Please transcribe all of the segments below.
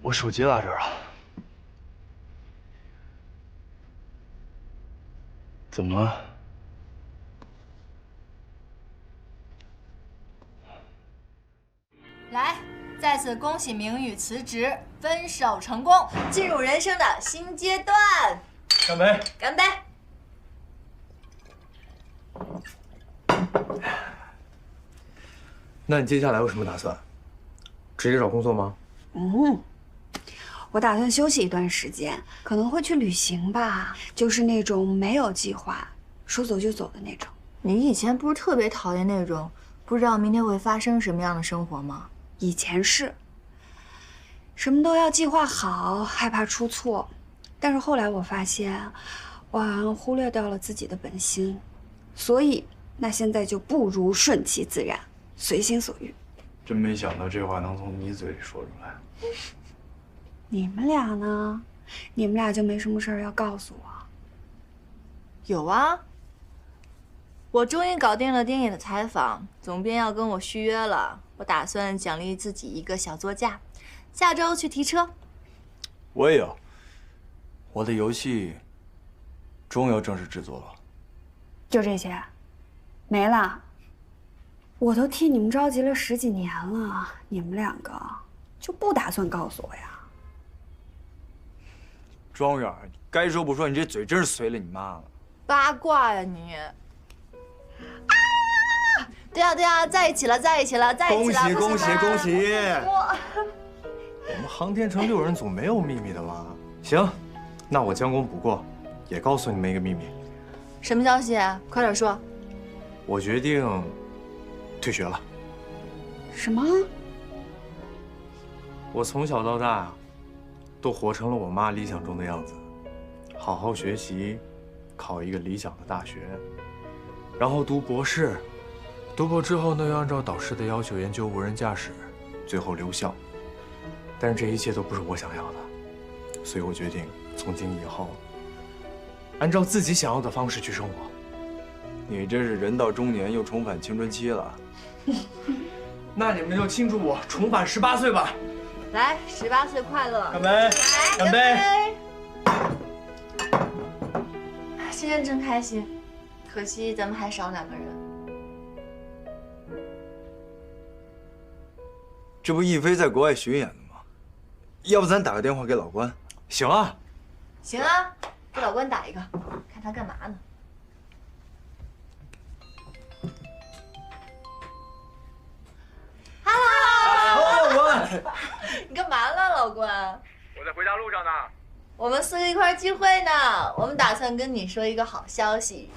我手机落这儿了，怎么了？来，再次恭喜明宇辞职，分手成功，进入人生的新阶段。干杯！干杯！那你接下来有什么打算？直接找工作吗？我打算休息一段时间，可能会去旅行吧，就是那种没有计划、说走就走的那种。你以前不是特别讨厌那种不知道明天会发生什么样的生活吗？以前是，什么都要计划好，害怕出错。但是后来我发现，我好像忽略掉了自己的本心，所以那现在就不如顺其自然，随心所欲。真没想到这话能从你嘴里说出来。你们俩呢？你们俩就没什么事儿要告诉我？有啊，我终于搞定了电影的采访，总编要跟我续约了，我打算奖励自己一个小座驾，下周去提车。我也有，我的游戏终于要正式制作了。就这些，没了。我都替你们着急了10几年了，你们两个就不打算告诉我呀？庄园，该说不说，你这嘴真是随了你妈了。八卦呀你！啊！对呀对呀，在一起了，在一起了，在一起了！恭喜恭喜恭喜！我们航天城6人组没有秘密的吗？行，那我将功补过，也告诉你们一个秘密。什么消息？快点说！我决定退学了。什么？我从小到大，都活成了我妈理想中的样子，好好学习，考一个理想的大学，然后读博士，读博之后呢，又按照导师的要求研究无人驾驶，最后留校。但是这一切都不是我想要的，所以我决定从今以后，按照自己想要的方式去生活。你这是人到中年又重返青春期了。那你们就庆祝我重返18岁吧！来，18岁快乐！干杯！干杯！今天真开心，可惜咱们还少2个人。这不亦菲在国外巡演呢吗？要不咱打个电话给老关？行啊，行啊，给老关打一个，看他干嘛呢。老关，你干嘛呢，老关？我在回家路上呢。我们4个一块聚会呢，我们打算跟你说一个好消息。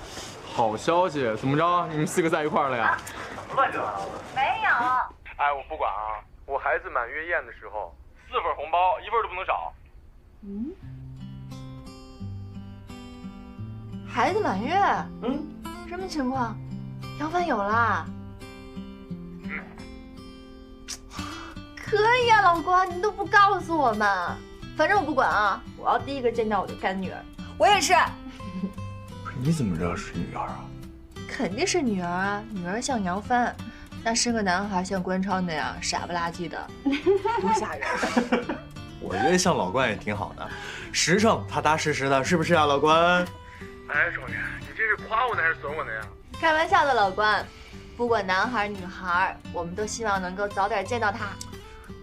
好消息，怎么着？你们4个在一块儿了呀？乱着了。没有。哎，我不管啊，我孩子满月宴的时候，4份红包，1份都不能少。孩子满月？什么情况？要饭有啦？可以啊，老关，你都不告诉我们。反正我不管啊，我要第一个见到我的干女儿。我也是。不是你怎么知道是女儿啊？肯定是女儿啊，女儿像杨帆，那生个男孩像关超那样傻不拉几的，多吓人！我觉得像老关也挺好的，实诚踏踏实实的，是不是啊，老关？哎，庄园，你这是夸我呢还是损我呢呀？开玩笑的，老关，不管男孩女孩，我们都希望能够早点见到他。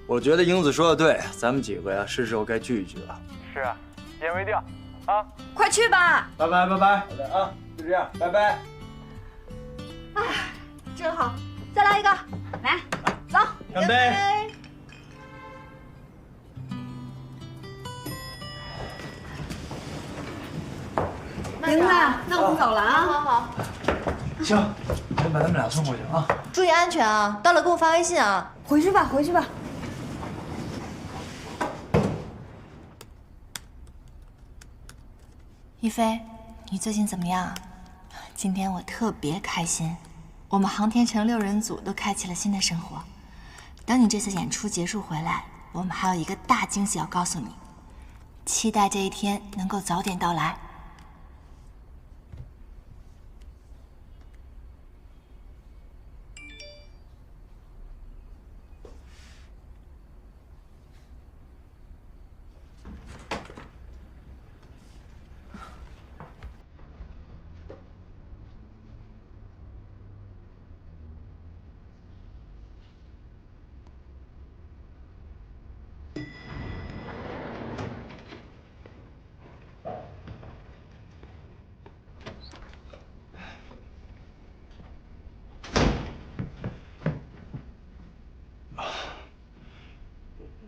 我觉得英子说的对，咱们几个呀，是时候该聚一聚了。是啊，一言为定，啊！快去吧。拜拜拜拜，好的啊，就这样，拜拜。哎，真好，再来一个，来，走，干杯！玲子，那我们走了啊。好好，行，我把他们俩送过去啊。注意安全啊！到了给我发微信啊。回去吧，回去吧。一菲，你最近怎么样？今天我特别开心，我们航天城6人组都开启了新的生活。等你这次演出结束回来，我们还有一个大惊喜要告诉你，期待这一天能够早点到来。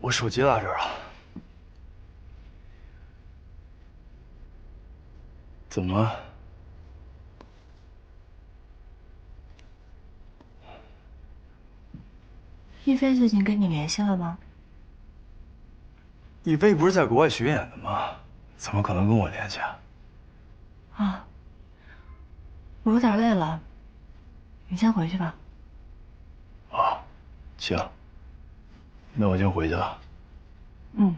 我手机落这儿了。怎么了？逸飞最近跟你联系了吗？逸飞不是在国外巡演的吗？怎么可能跟我联系啊？啊，我有点累了，你先回去吧。啊，行，那我先回去了。嗯。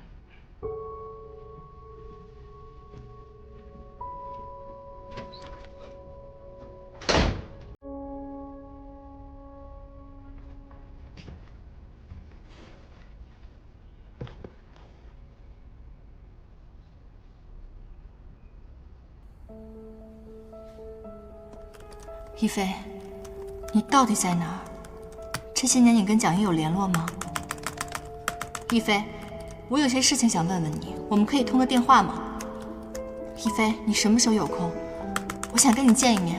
逸飞，你到底在哪儿？这些年你跟蒋毅有联络吗？逸飞，我有些事情想问问你，我们可以通个电话吗？逸飞，你什么时候有空？我想跟你见一面。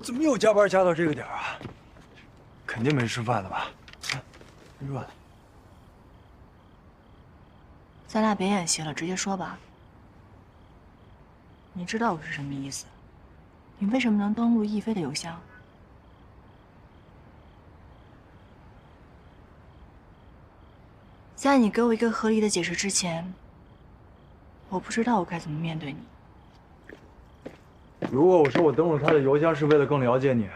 怎么又加班加到这个点儿啊？肯定没吃饭的吧？热的。咱俩别演戏了，直接说吧。你知道我是什么意思？你为什么能登录逸飞的邮箱？在你给我一个合理的解释之前，我不知道我该怎么面对你。如果我说我登录他的邮箱是为了更了解你，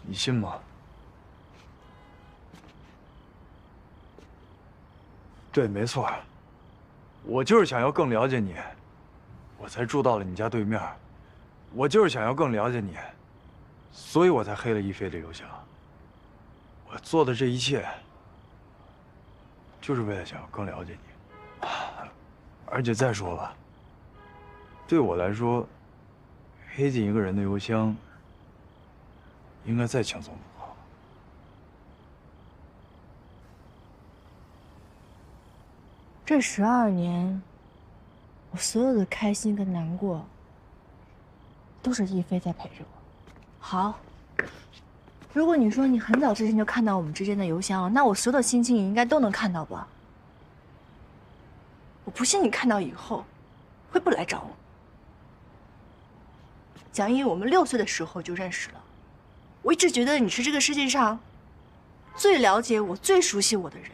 你信吗？对，没错，我就是想要更了解你，我才住到了你家对面。我就是想要更了解你，所以我才黑了逸飞的邮箱。我做的这一切，就是为了想要更了解你。而且再说了，对我来说，黑进一个人的邮箱，应该再轻松不过。这12年，我所有的开心跟难过，都是逸飞在陪着我。好，如果你说你很早之前就看到我们之间的邮箱了，那我所有的心情你应该都能看到吧？我不信你看到以后，会不来找我。蒋毅，我们6岁的时候就认识了，我一直觉得你是这个世界上最了解我、最熟悉我的人。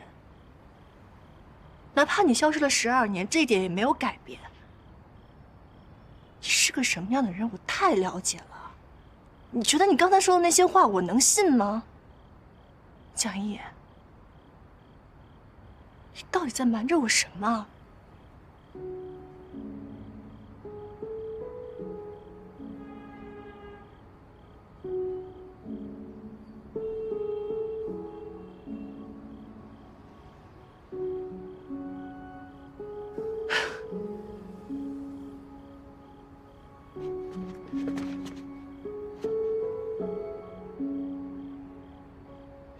哪怕你消失了12年，这一点也没有改变。你是个什么样的人，我太了解了。你觉得你刚才说的那些话，我能信吗？蒋毅，你到底在瞒着我什么？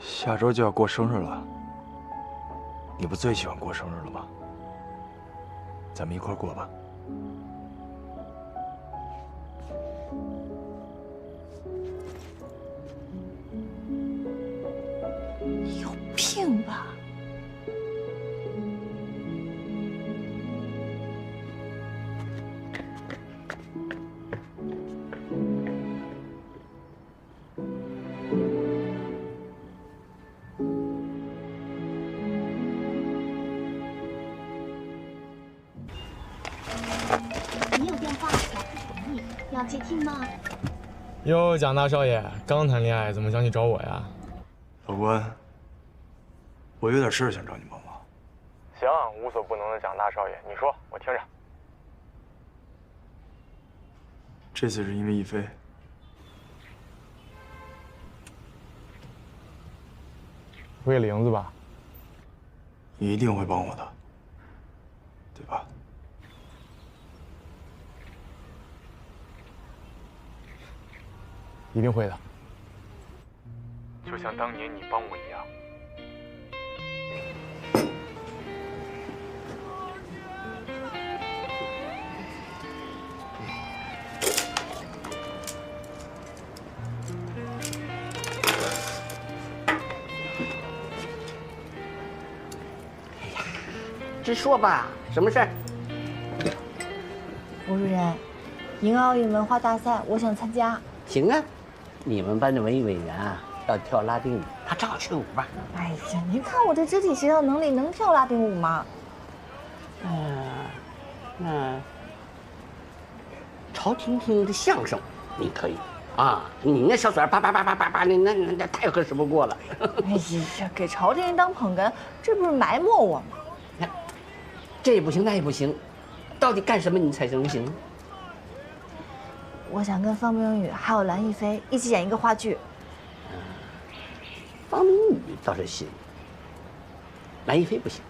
下周就要过生日了，你不最喜欢过生日了吗？咱们一块儿过吧。你有病吧？你有电话，老师等你，要接听吗？哟，蒋大少爷，刚谈恋爱怎么想起找我呀？老关，我有点事想找你帮忙。行，无所不能的蒋大少爷，你说，我听着。这次是因为亦菲。为了莹子吧？你一定会帮我的，对吧？一定会的。就像当年你帮我一样。直说吧，什么事儿？吴主任，迎奥运文化大赛，我想参加。行啊，你们班的文艺委员啊，要跳拉丁舞，他正好学舞吧。哎呀，您看我这肢体协调能力，能跳拉丁舞吗？那曹婷婷的相声你可以啊，你那小嘴儿叭叭叭叭叭叭，那太合适不过了。哎呀，给曹婷婷当捧哏，这不是埋没我吗？这也不行，那也不行，到底干什么你才能行？我想跟方明宇还有蓝亦菲一起演一个话剧。方明宇倒是行，蓝亦菲不行。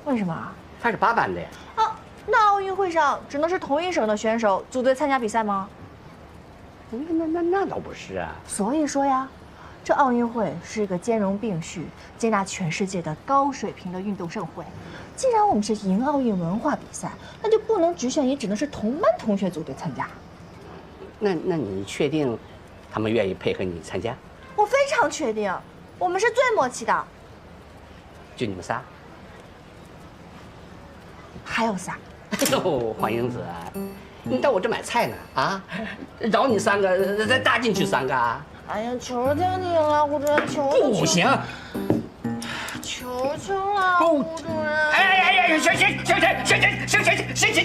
为什么？她是8班的呀。啊，那奥运会上只能是同一省的选手组队参加比赛吗？那倒不是啊。所以说呀，这奥运会是一个兼容并蓄、接纳全世界的高水平的运动盛会。既然我们是迎奥运文化比赛，那就不能局限于只能是同班同学组队参加。那你确定他们愿意配合你参加？我非常确定，我们是最默契的。就你们仨？还有仨。哎呦，黄英子，你到我这买菜呢啊？饶你3个，再搭进去3个啊？哎呀，求求你了，吴主任，求求你！不行！求求了，不吴主任！哎，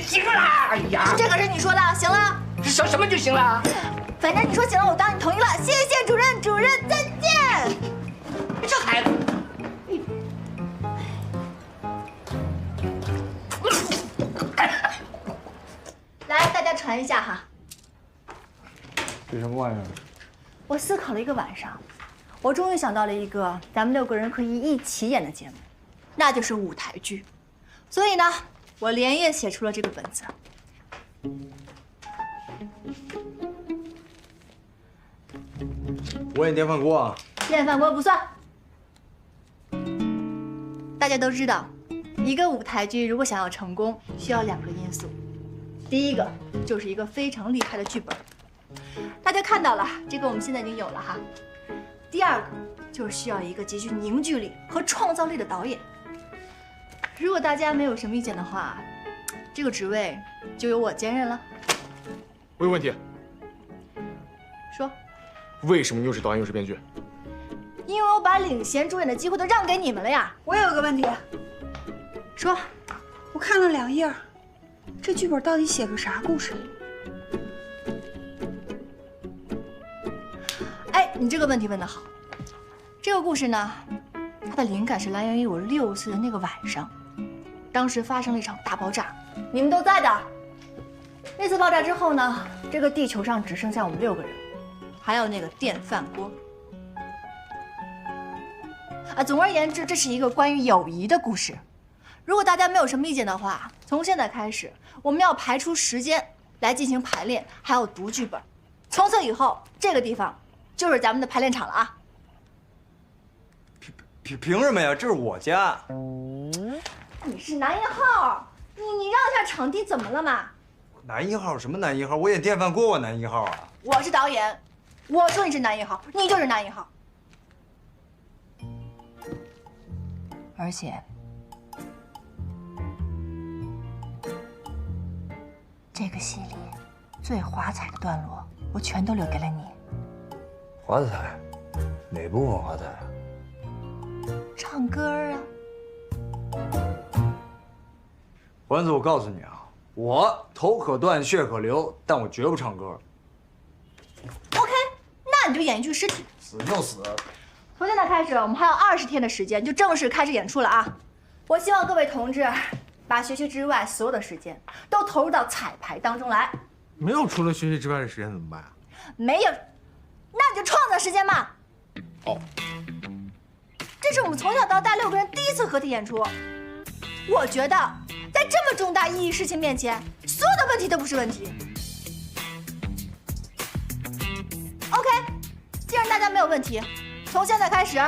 行了！哎呀，这可是你说的，行了。什么就行了？反正你说行了，我当你同意了。谢谢主任，主任再见。这孩子，来，大家传一下哈。这什么玩意儿？我思考了一个晚上，我终于想到了一个咱们6个人可以一起演的节目，那就是舞台剧。所以呢，我连夜写出了这个本子。我演电饭锅啊。电饭锅不算。大家都知道，一个舞台剧如果想要成功，需要2个因素。第一个就是一个非常厉害的剧本，大家看到了，这个我们现在已经有了哈。第二个就是需要一个极具凝聚力和创造力的导演。如果大家没有什么意见的话，这个职位就由我兼任了。我有问题，说，为什么又是导演又是编剧？因为我把领衔主演的机会都让给你们了呀。我有个问题，说，我看了2页，这剧本到底写个啥故事？哎，你这个问题问得好。这个故事呢，它的灵感是来源于我6岁的那个晚上，当时发生了一场大爆炸，你们都在的。那次爆炸之后呢，这个地球上只剩下我们6个人，还有那个电饭锅。总而言之，这是一个关于友谊的故事。如果大家没有什么意见的话，从现在开始，我们要排出时间来进行排练，还有读剧本。从此以后，这个地方就是咱们的排练场了啊！凭什么呀？这是我家。你是男1号，你让一下场地怎么了嘛？男1号什么男1号？我演电饭锅，我男1号啊。我是导演，我说你是男1号，你就是男1号。而且，这个戏里最华彩的段落，我全都留给了你。华彩？哪部分华彩啊？唱歌啊！丸子，我告诉你啊，我头可断，血可流，但我绝不唱歌。我就演一具尸体。死就死。从现在开始，我们还有20天的时间就正式开始演出了啊！我希望各位同志把学习之外所有的时间都投入到彩排当中来。没有除了学习之外的时间怎么办啊？没有，那你就创造时间嘛。哦，这是我们从小到大6个人第一次合体演出。我觉得，在这么重大意义事情面前，所有的问题都不是问题。OK， 既然大家没有问题，从现在开始，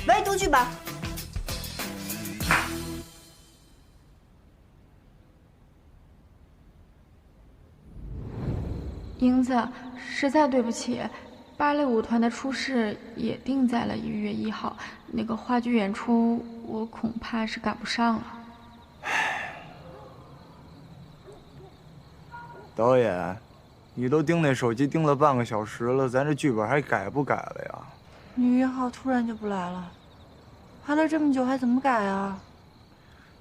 唯独剧本。英子，实在对不起，芭蕾舞团的初试也定在了1月1号，那个话剧演出我恐怕是赶不上了。导演，你都盯那手机盯了半个小时了，咱这剧本还改不改了呀？女1号突然就不来了，排了这么久还怎么改啊？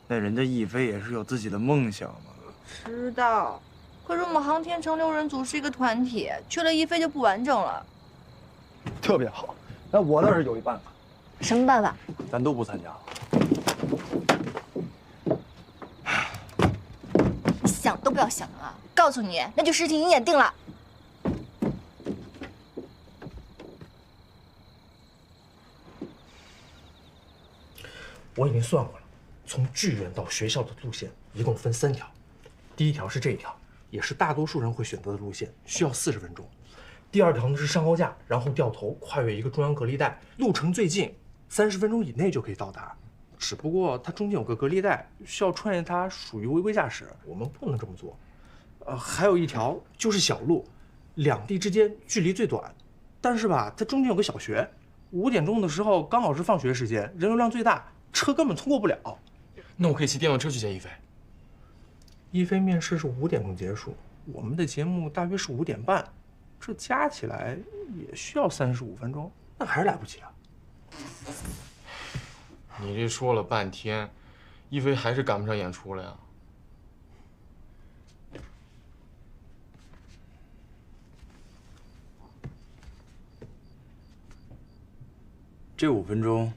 那人家亦菲也是有自己的梦想嘛。知道，可是我们航天城6人组是一个团体，缺了亦菲就不完整了。特别好，那我倒是有一办法。什么办法？咱都不参加了。你想都不要想啊！告诉你，那具尸体已经演定了。我已经算过了，从剧院到学校的路线一共分3条。第1条是这一条，也是大多数人会选择的路线，需要40分钟。第2条呢是上高架，然后掉头跨越一个中央隔离带，路程最近，30分钟以内就可以到达。只不过它中间有个隔离带，需要穿越它，属于违规驾驶，我们不能这么做。还有1条就是小路，2地之间距离最短，但是吧，它中间有个小学，5点钟的时候刚好是放学时间，人流量最大，车根本通过不了。那我可以骑电动车去接亦菲。亦菲面试是5点钟结束，我们的节目大约是5点半，这加起来也需要35分钟，那还是来不及啊。你这说了半天，亦菲还是赶不上演出了呀？这5分钟，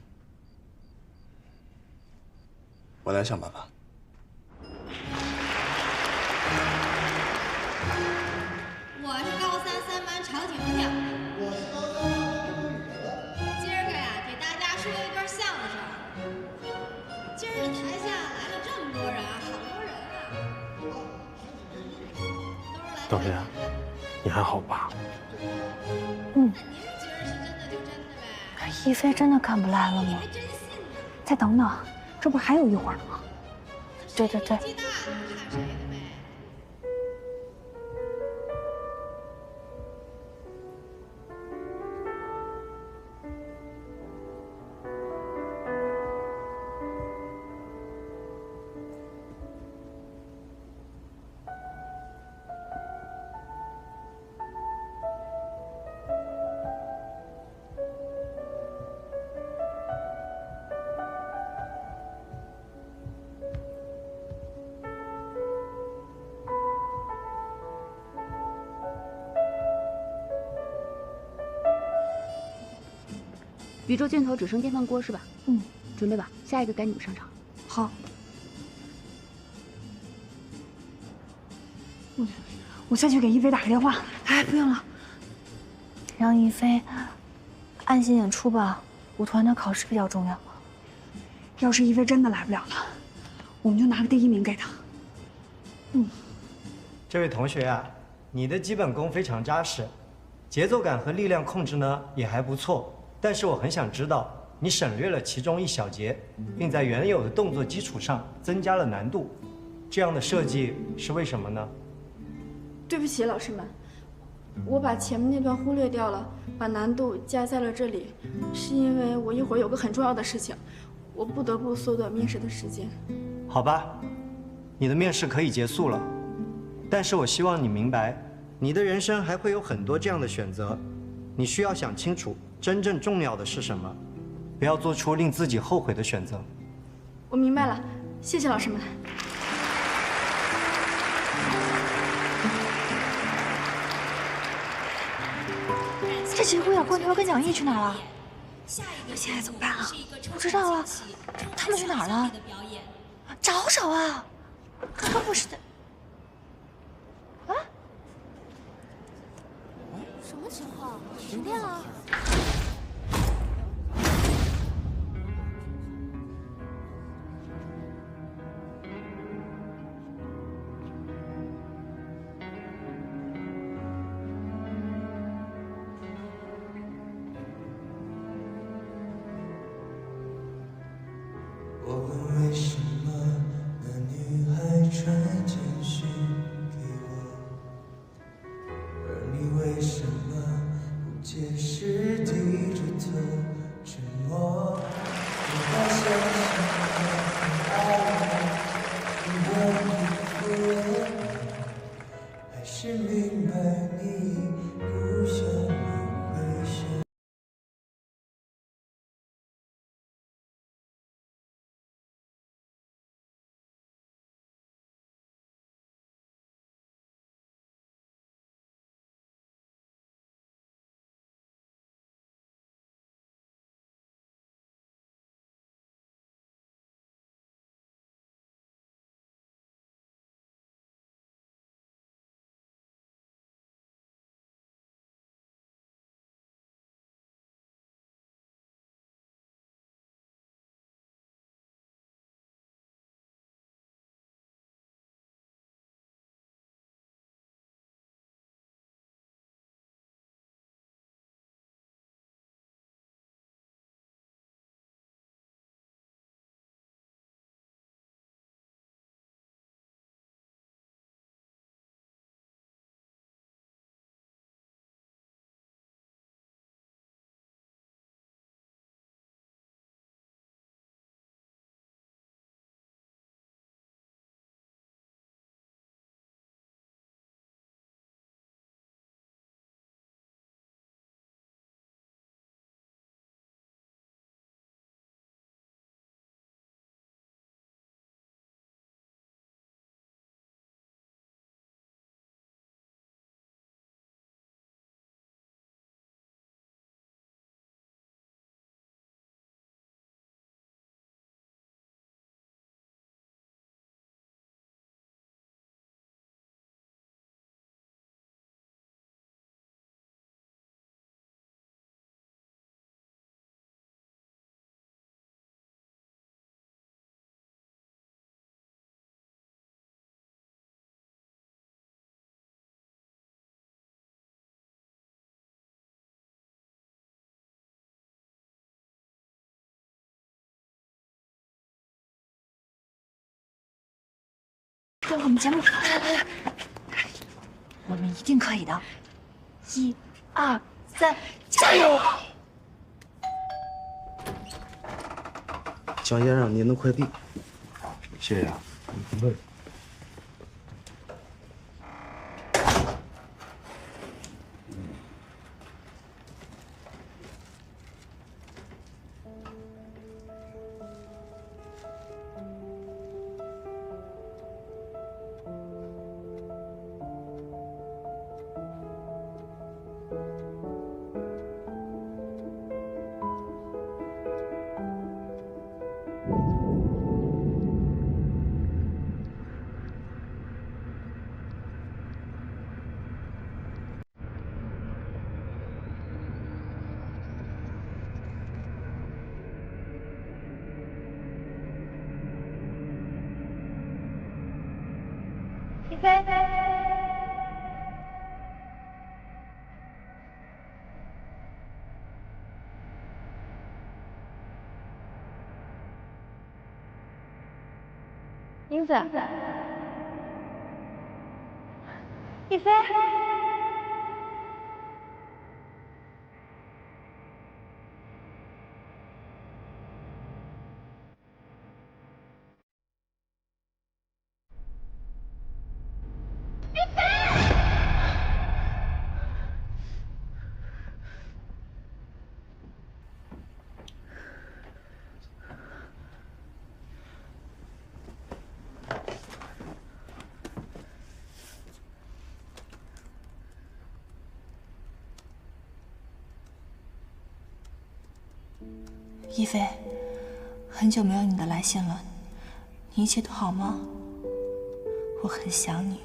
我来想办法。我是高3 3班常婷婷。我是高3 3班今儿个呀，给大家说一段相声。今儿这台下来了这么多人，好多人啊。导演，你还好吧？那您今儿是真的就真的呗？亦菲真的赶不来了吗？还真信呢。再等等，这不还有一会儿吗？对。鸡蛋，看谁的呗。宇宙尽头只剩电饭锅是吧？嗯，准备吧，下一个该你们上场。好。我下去给亦菲打个电话。哎，不用了，让亦菲安心演出吧，舞团的考试比较重要。要是亦菲真的来不了了，我们就拿个第1名给她。这位同学啊，你的基本功非常扎实，节奏感和力量控制呢也还不错。但是我很想知道，你省略了其中一小节，并在原有的动作基础上增加了难度，这样的设计是为什么呢？对不起，老师们，我把前面那段忽略掉了，把难度加在了这里，是因为我一会儿有个很重要的事情，我不得不缩短面试的时间。好吧，你的面试可以结束了，但是我希望你明白，你的人生还会有很多这样的选择，你需要想清楚真正重要的是什么，不要做出令自己后悔的选择。我明白了，谢谢老师们。节骨眼，关条跟蒋毅去哪儿了？现在怎么办啊？不知道啊，他们去哪儿了？找找啊！刚刚不是的。啊？什么情况？停电了？我问为什么那女孩传简讯给我，而你为什么不解释，低着头沉默？我还相信我爱我，只有你敷衍我，还是明白你不想我回旋。对我们节目，来，我们一定可以的！1、2、3，加油！蒋先生，您的快递。谢谢啊。不客气。一菲，英子，一菲。一菲，很久没有你的来信了，你一切都好吗？我很想你，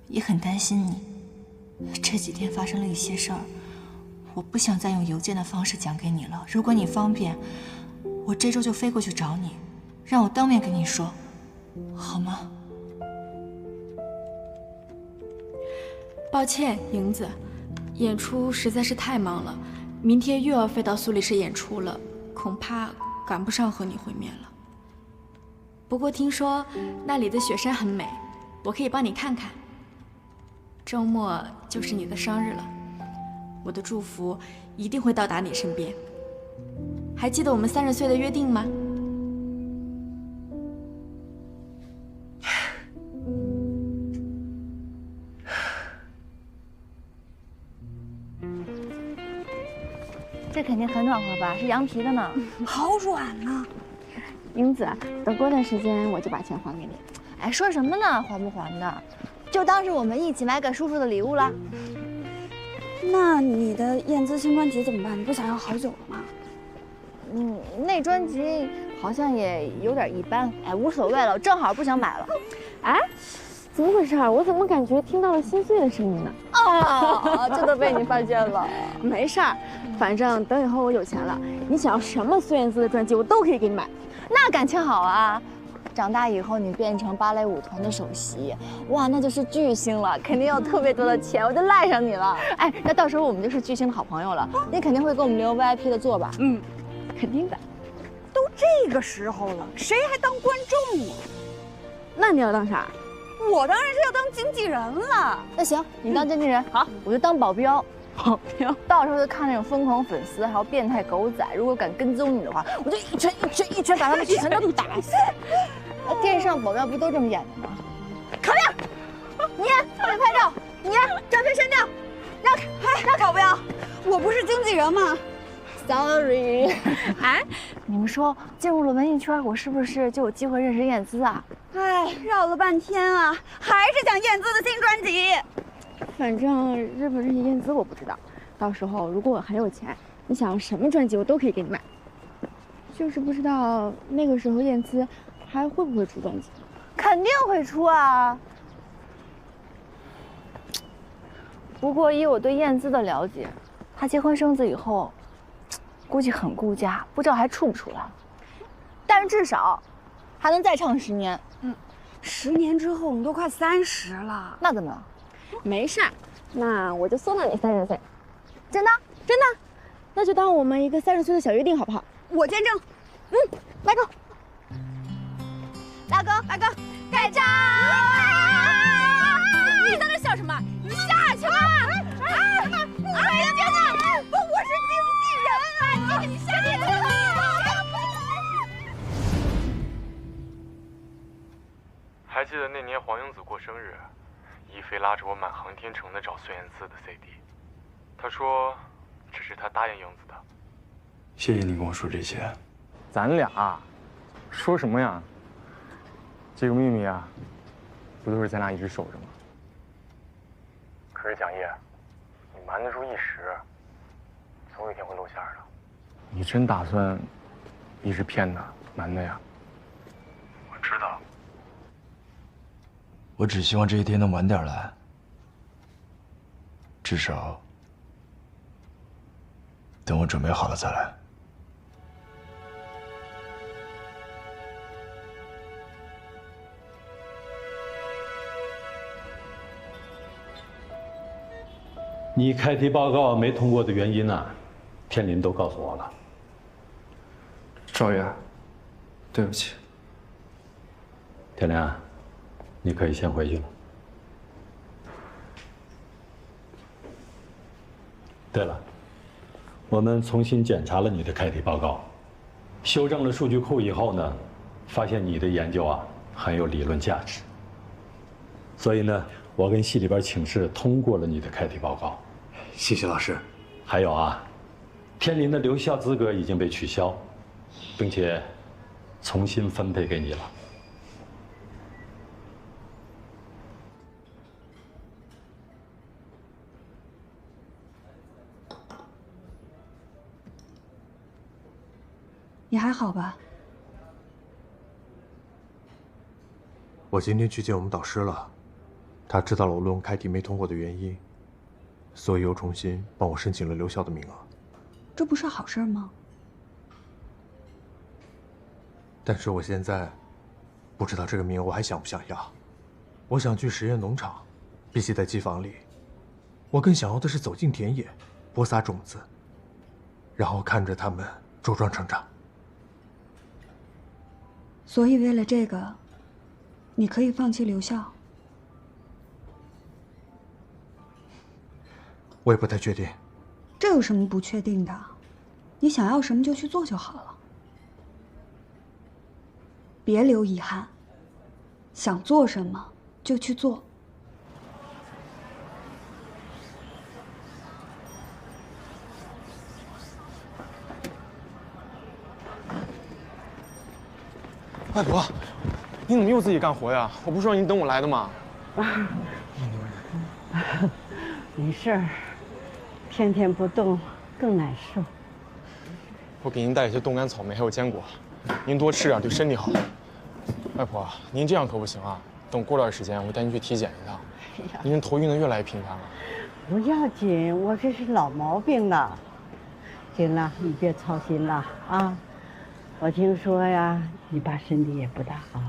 也很担心你。这几天发生了一些事儿，我不想再用邮件的方式讲给你了。如果你方便，我这周就飞过去找你，让我当面跟你说，好吗？抱歉，莹子，演出实在是太忙了，明天又要飞到苏黎世演出了，恐怕赶不上和你会面了。不过听说那里的雪山很美，我可以帮你看看。周末就是你的生日了，我的祝福一定会到达你身边。还记得我们30岁的约定吗？这肯定很暖和吧？是羊皮的呢，好软呐！英子，等过段时间我就把钱还给你。哎，说什么呢？还不还的，就当是我们一起买给叔叔的礼物了。那你的燕姿新专辑怎么办？你不想要好久了吗？那专辑好像也有点一般。哎，无所谓了，正好不想买了。哎，怎么回事？我怎么感觉听到了心碎的声音呢？哦，这都被你发现了。没事儿，反正等以后我有钱了，你想要什么孙燕姿的专辑，我都可以给你买。那感情好啊！长大以后你变成芭蕾舞团的首席，哇，那就是巨星了，肯定有特别多的钱，我就赖上你了。哎，那到时候我们就是巨星的好朋友了，你肯定会给我们留 VIP 的座吧？嗯，肯定的。都这个时候了，谁还当观众啊？那你要当啥？我当然是要当经纪人了。那行，你当经纪人，好，我就当保镖。保镖，到时候就看那种疯狂粉丝还有变态狗仔，如果敢跟踪你的话，我就一拳把他们全都打死。电视上保镖不都这么演的吗？考亮，你过来拍照，你照片删掉，让开，让开，保镖，我不是经纪人吗 ？Sorry。哎，你们说进入了文艺圈，我是不是就有机会认识燕姿啊？哎，绕了半天啊，还是讲燕姿的新专辑。反正认不认识燕姿我不知道，到时候如果我很有钱，你想要什么专辑我都可以给你买。就是不知道那个时候燕姿还会不会出专辑？肯定会出啊。不过以我对燕姿的了解，她结婚生子以后，估计很顾家，不知道还出不出来。但是至少还能再唱10年。10年之后我们都快30了，那怎么？没事儿，那我就送到你30岁。真的？真的？那就当我们一个30岁的小约定，好不好？我见证。来哥，大哥，大哥，盖章！你在那笑什么？你下去吧！哎，姐姐，我是经纪人啊！你下去吧。还记得那年黄英子过生日，一菲拉着我满航天城的找孙燕姿的 CD， 她说这是她答应英子的。谢谢你跟我说这些。咱俩说什么呀？这个秘密啊，不都是咱俩一直守着吗？可是蒋烨，你瞒得住一时，总有一天会露馅的。你真打算一直骗他、瞒他呀？我知道。我只希望这一天能晚点来，至少等我准备好了再来。你开题报告没通过的原因呢，天林都告诉我了。赵爷，对不起。天林，你可以先回去了。对了，我们重新检查了你的开题报告，修正了数据库以后呢，发现你的研究啊很有理论价值。所以呢，我跟系里边请示通过了你的开题报告。谢谢老师。还有啊，天林的留校资格已经被取消，并且重新分配给你了。你还好吧？我今天去见我们导师了，他知道了我论文开题没通过的原因，所以又重新帮我申请了留校的名额。这不是好事吗？但是我现在不知道这个名额我还想不想要。我想去实验农场，比起在机房里，我更想要的是走进田野，播撒种子，然后看着它们茁壮成长。所以为了这个，你可以放弃留校？我也不太确定。这有什么不确定的？你想要什么就去做就好了，别留遗憾。想做什么就去做。外婆，你怎么又自己干活呀？我不是让你等我来的吗？没事儿，天天不动更难受。我给您带一些冻干草莓还有坚果，您多吃点对身体好。外婆，您这样可不行啊！等过段时间我带您去体检一趟。您头晕的越来越频繁了。不要紧，我这是老毛病了。行了，你别操心了啊。我听说呀，你爸身体也不大好。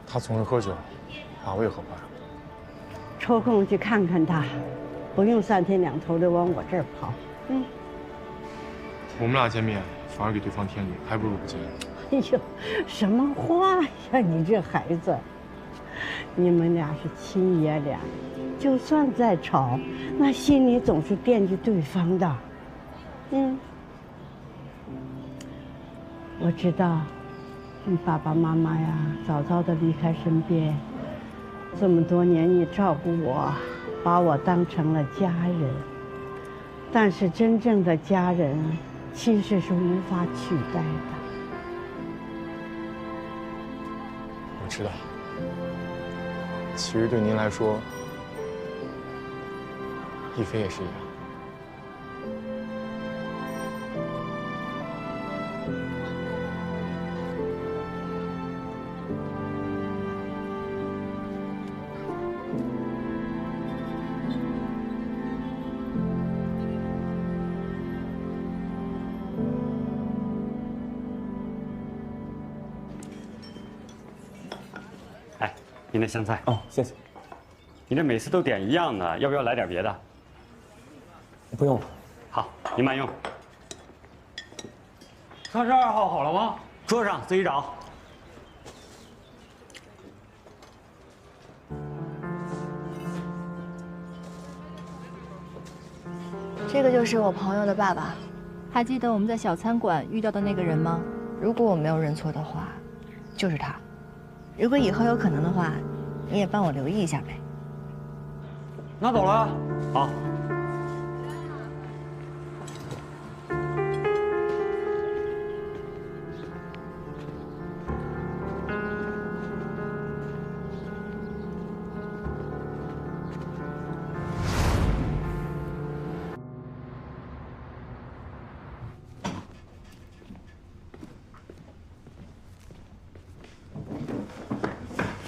他总是喝酒，我也喝不了。抽空去看看他，不用3天2头的往我这儿跑。我们俩见面反而给对方添堵，还不如不见。哎呦，什么话呀！你这孩子，你们俩是亲爷俩，就算再吵，那心里总是惦记对方的。我知道，你爸爸妈妈呀，早早的离开身边，这么多年你照顾我，把我当成了家人。但是真正的家人，其实是无法取代的。我知道，其实对您来说，亦菲也是一样。您的香菜哦，谢谢。你这每次都点一样的，要不要来点别的？不用了。好，您慢用。32号好了吗？桌上自己找。这个就是我朋友的爸爸，还记得我们在小餐馆遇到的那个人吗？如果我没有认错的话，就是他。如果以后有可能的话，你也帮我留意一下呗。拿走了。好。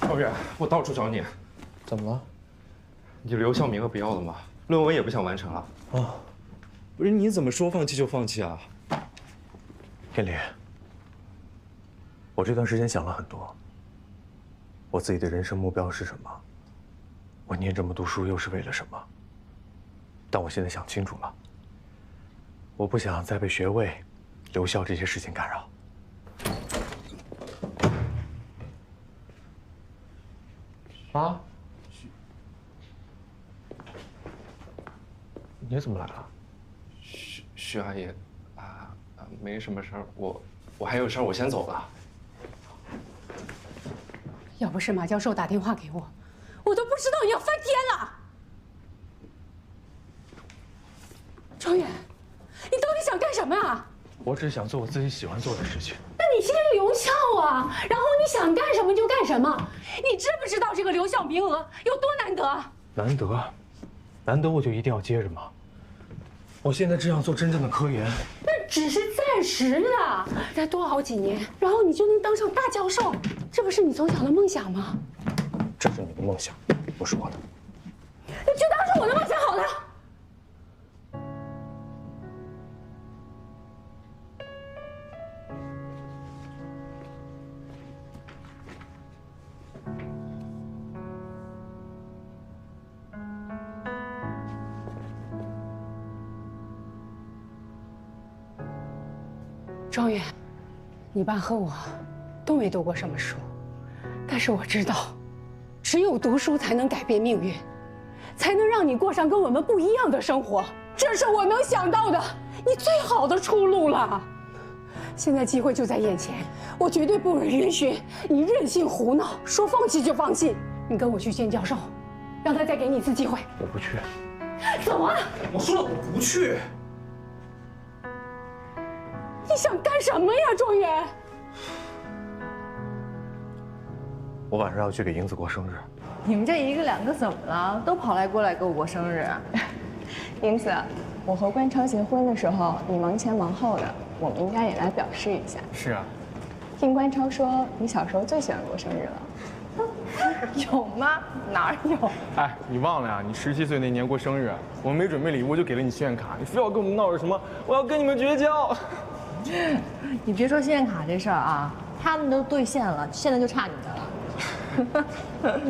赵远，我到处找你，怎么了？你留校名额不要了吗？论文也不想完成了。啊，不是你怎么说放弃就放弃啊？天林，我这段时间想了很多，我自己的人生目标是什么？我念这么多书又是为了什么？但我现在想清楚了，我不想再被学位、留校这些事情干扰。啊？你怎么来了？徐阿姨，没什么事儿，我还有事儿，我先走了。要不是马教授打电话给我，我都不知道你要翻天了。庄远，你到底想干什么啊？我只想做我自己喜欢做的事情。那你现在留校啊，然后你想干什么就干什么。你知不知道这个留校名额有多难得？难得我就一定要接着吗？我现在只想做真正的科研。那只是暂时的，再多熬几年，然后你就能当上大教授，这不是你从小的梦想吗？这是你的梦想，不是我的。那就当是我的梦想好了。庄园，你爸和我都没读过什么书，但是我知道，只有读书才能改变命运，才能让你过上跟我们不一样的生活。这是我能想到的你最好的出路了。现在机会就在眼前，我绝对不允许你任性胡闹，说放弃就放弃。你跟我去见教授，让他再给你一次机会。我不去。走啊！我说了，我不去。你想干什么呀，庄园？我晚上要去给英子过生日。你们这一个两个怎么了？都跑来过来给我过生日？英子，我和关超结婚的时候，你忙前忙后的，我们应该也来表示一下。是啊。听关超说，你小时候最喜欢过生日了。有吗？哪有？哎，你忘了呀？你17岁那年过生日，我们没准备礼物就给了你信用卡，你非要跟我们闹着什么我要跟你们绝交。你别说信用卡这事儿啊，他们都兑现了，现在就差你的了。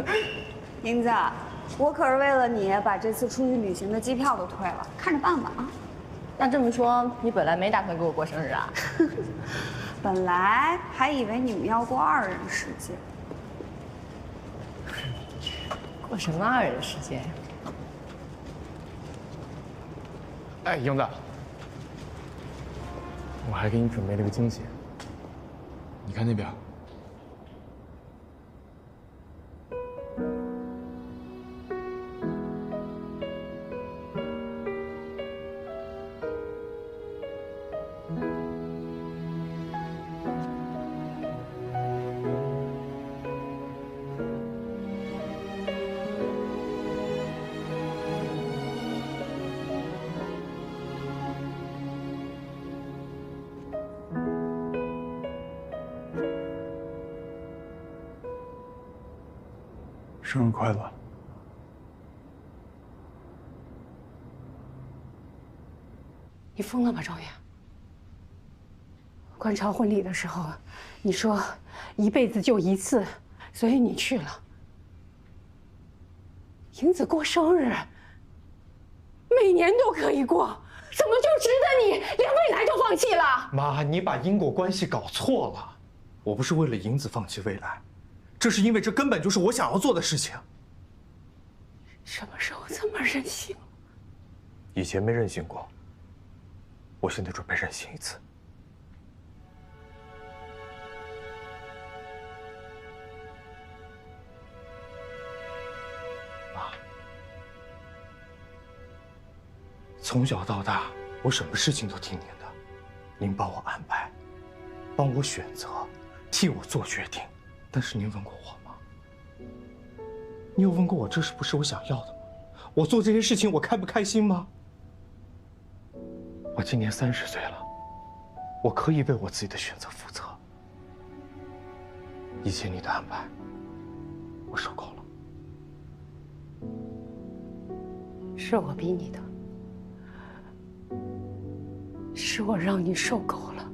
英子，我可是为了你把这次出去旅行的机票都退了，看着办吧啊。那这么说，你本来没打算给我过生日啊？本来还以为你们要过2人世界。过什么2人世界？哎，英子，我还给你准备了个惊喜，你看那边。生日快乐！你疯了吧，庄园？关超婚礼的时候，你说一辈子就一次，所以你去了。英子过生日，每年都可以过，怎么就值得你连未来都放弃了？妈，你把因果关系搞错了。我不是为了英子放弃未来，这是因为这根本就是我想要做的事情。什么时候这么任性？以前没任性过，我现在准备任性一次。妈，从小到大，我什么事情都听您的，您帮我安排，帮我选择，替我做决定。但是您问过我吗？你有问过我这是不是我想要的吗？我做这些事情我开不开心吗？我今年30岁了，我可以为我自己的选择负责。以前你的安排，我受够了。是我逼你的，是我让你受够了。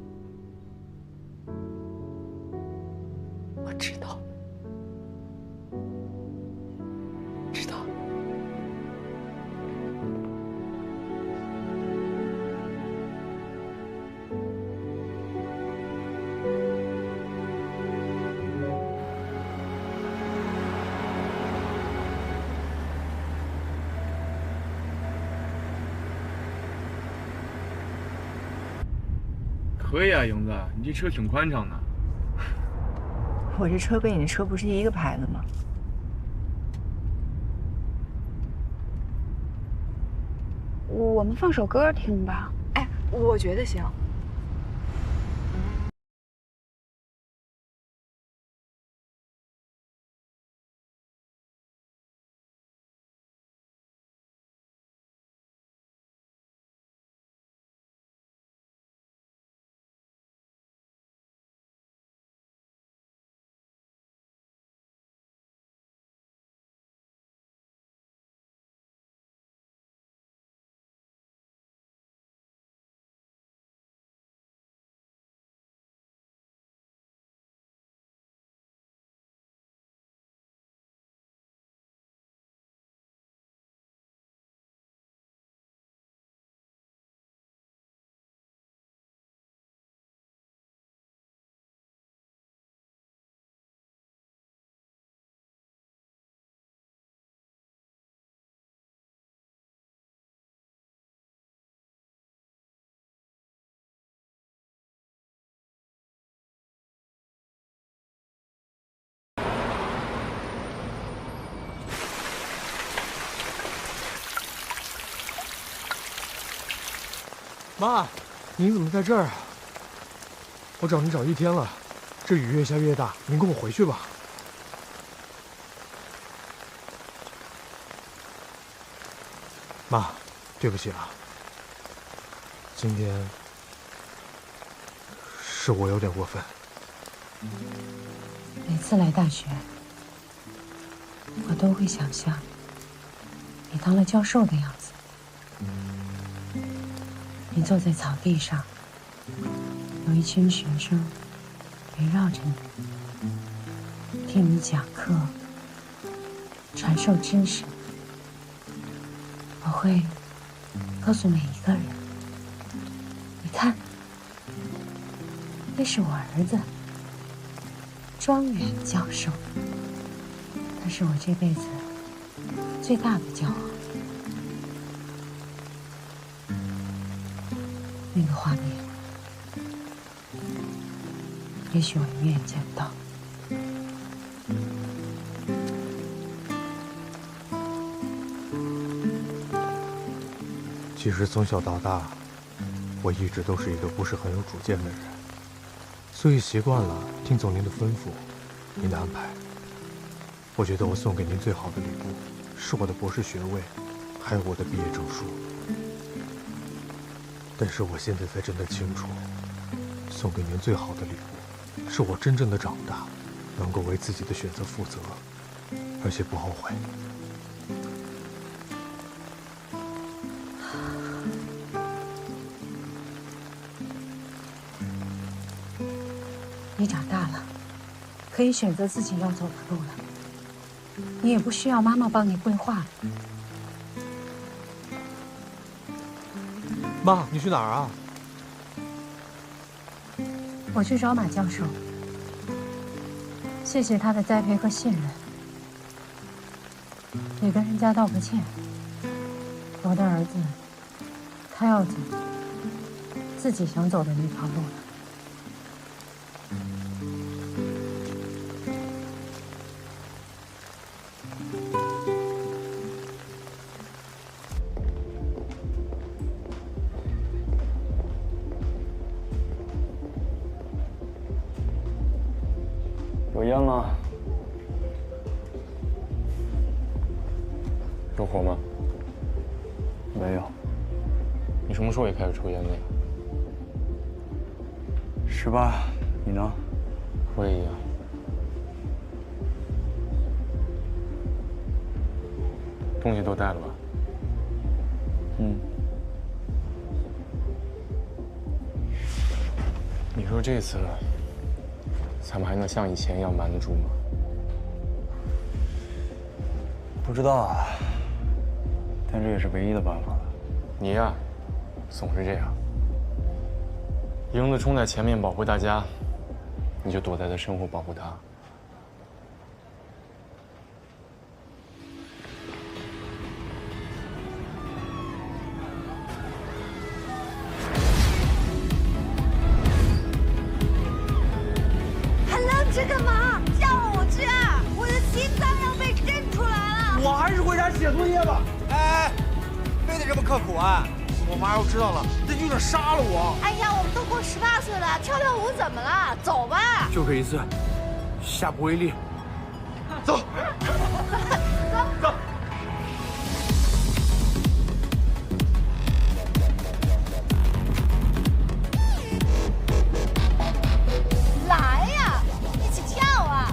我知道，知道。可以啊，英子，你这车挺宽敞的。我这车跟你的车不是一个牌子吗？我们放首歌听吧。哎，我觉得行。妈，您怎么在这儿啊？我找您找一天了，这雨越下越大，您跟我回去吧。妈，对不起啊，今天是我有点过分。每次来大学，我都会想象你当了教授的样子。你坐在草地上，有一群学生围绕着你，听你讲课，传授知识。我会告诉每一个人，你看，那是我儿子，庄园教授，他是我这辈子最大的骄傲。那个画面，也许我永远见不到。其实从小到大，我一直都是一个不是很有主见的人，所以习惯了听从您的吩咐，您的安排。我觉得我送给您最好的礼物，是我的博士学位，还有我的毕业证书。但是我现在才真的清楚，送给您最好的礼物，是我真正的长大，能够为自己的选择负责，而且不后悔。你长大了，可以选择自己要走的路了，你也不需要妈妈帮你规划了。妈，你去哪儿啊？我去找马教授，谢谢他的栽培和信任，也跟人家道个歉。我的儿子，他要走自己想走的那条路了。有烟吗？有火吗？没有。你什么时候也开始抽烟的呀？18，你呢？我也一样。东西都带了吧？嗯。你说这次，咱们还能像以前一样瞒得住吗？不知道啊，但这也是唯一的办法了。你呀，总是这样。英子冲在前面保护大家，你就躲在他身后保护他。还愣着干嘛？叫我去！我的心脏要被震出来了！我还是回家写作业吧。哎，非得这么刻苦啊？我妈要知道了，那就得杀了我。哎呀，我们都过18岁了，跳跳舞怎么了？走吧。就这一次，下不为例。走。走。来呀，一起跳啊！